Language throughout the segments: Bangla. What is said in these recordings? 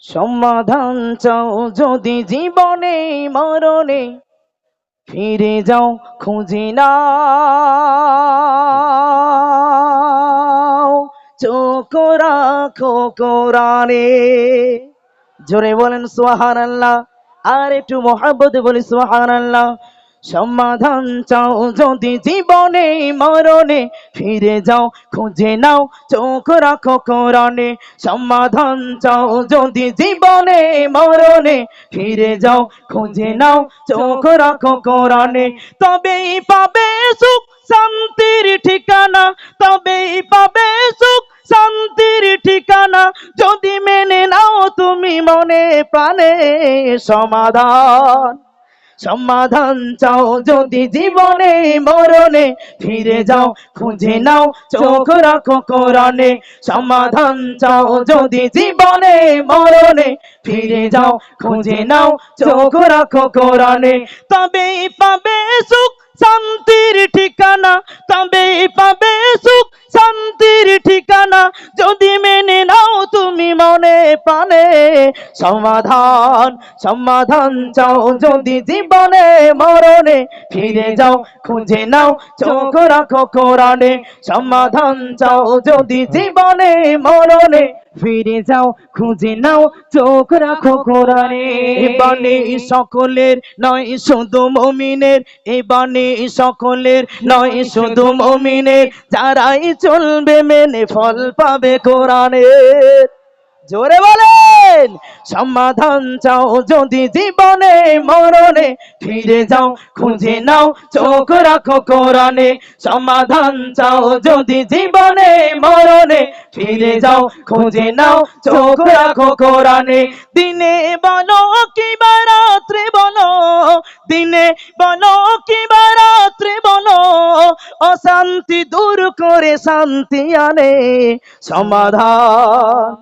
সমাধান চাও যদি জীবনে মরণে, ফিরে যাও খুঁজে নাও, চোখ রাখো কোরআনে। জোরে বলেন সুবহানাল্লাহ, আর একটু মহব্বত বলি সুবহানাল্লাহ। সমাধান চাও যদি জীবনে মরণে, ফিরে যাও খুঁজে নাও, চোখ রাখো কোরআনে। সমাধান চাও যদি জীবনে মরণে, ফিরে যাও খুঁজে নাও, চোখ রাখো কোরআনে। তবেই পাবে সুখ শান্তির ঠিকানা, তবেই পাবে সুখ শান্তির ঠিকানা, যদি মেনে নাও তুমি মনে প্রাণে সমাধান। সমাধান চাও যদি জীবনে মরণে, ফিরে যাও খুঁজে নাও, চোখ রাখো কোরআনে। সমাধান চাও যদি জীবনে মরণে, ফিরে যাও খুঁজে নাও, চোখ রাখো কোরআনে। তবেই পাবে সুখ শান্তির ঠিকানা, তবেই পাবে সুখ শান্তির ঠিকানা, যদি মেনে নাও তুমি মনে প্রাণে সমাধান। সমাধান চাও যদি জীবনে মরণে, ফিরে যাও খুঁজে নাও, চোখ রাখো কোরআনে। সমাধান চাও যদি জীবনে মরণে, ফিরে যাও খুঁজে নাও, চোখ রাখো কোরআনে। এ বাণী সকলের নয় শুধু মুমিনের, এ বাণী সকলের নয় শুধু মুমিনের, যারাই চলবে মেনে ফল পাবে কোরআনের। জোরে বলেন সমাধান চাও যদি জীবনে মরণে, ফিরে যাও খুঁজে নাও, চোখ রাখো কোরআনে। সমাধান চাও যদি জীবনে মরণে, ফিরে যাও খুঁজে নাও, চোখ রাখো কোরআনে। দিনে বলো কিংবা রাত্রে বলো, দিনে বলো কিংবা রাত্রে বলো, অশান্তি দূর করে শান্তি আনে সমাধান।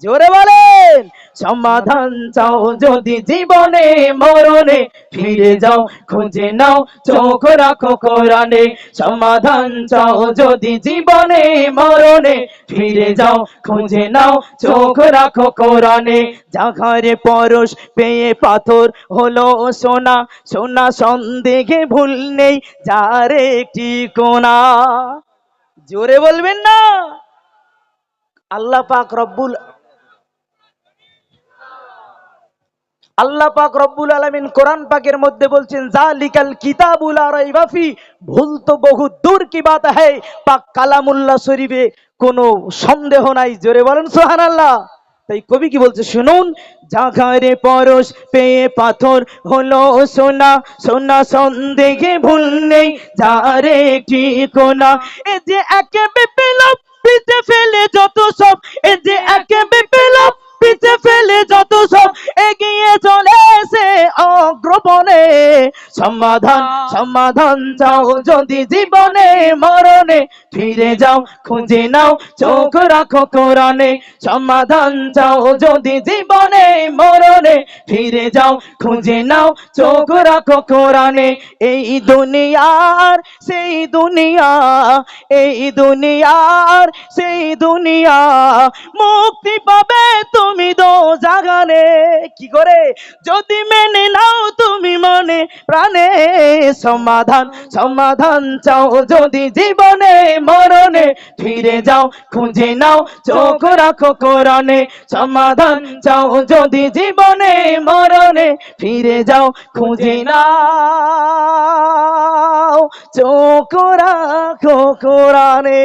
জোরে বলেন সমাধান চাও যদি জীবনে মরণে, ফিরে যাও খুঁজে নাও, চোখ রাখো কোরআনে। সমাধান চাও যদি জীবনে মরণে, ফিরে যাও খুঁজে নাও, চোখ রাখো কোরআনে। জাঘরে পরশ পেয়ে পাথর হলো সোনা, সোনা সন্দেহে ভুল নেই যার একটি কোনা। জোরে বলবেন না। আল্লাহ পাক রব্বুল আলামিন কোরআন পাকের মধ্যে বলছেন, জালিকাল কিতাবুল লা রাইবা ফি, ভুল তো বহু দূর কি বাত है, পাক কালামুল্লাহ শরীফে কোনো সন্দেহ নাই। জোরে বলেন সুবহানাল্লাহ। তাই কবি কি বলছে শুনুন, জাঘরে পরশ পেয়ে পাথর হলো সোনা, সোনা সন্দেহে ভুল নেই যার একটি কোনা। এ যে একে বিপ্লব পিছে ফেলে যত সব, এ যে একে বিপ্লব পিছে ফেলে যত সব, এগিয়ে চলেছে অগ্রপনে সমাধান। সমাধান চাও যদি জীবনে মরণে, ফিরে যাও খুঁজে নাও, চোখ রাখো কোরআনে। সমাধান চাও যদি জীবনে মরণে, ফিরে যাও খুঁজে নাও, চোখ রাখো কোরআনে। এই দুনিয়ার সেই দুনিয়া, এই দুনিয়ার সেই দুনিয়া, মুক্তি পাবে তুমি দোজাহানে। কি করে? যদি মেনে নাও তুমি মনে প্রাণে সমাধান। সমাধান চাও যদি জীবনে মরণে, ফিরে যাও খুঁজে নাও, চোখ রাখো কোরআনে। সমাধান চাও যদি জীবনে মরণে, ফিরে যাও খুঁজে নাও, চোখ রাখো কোরআনে।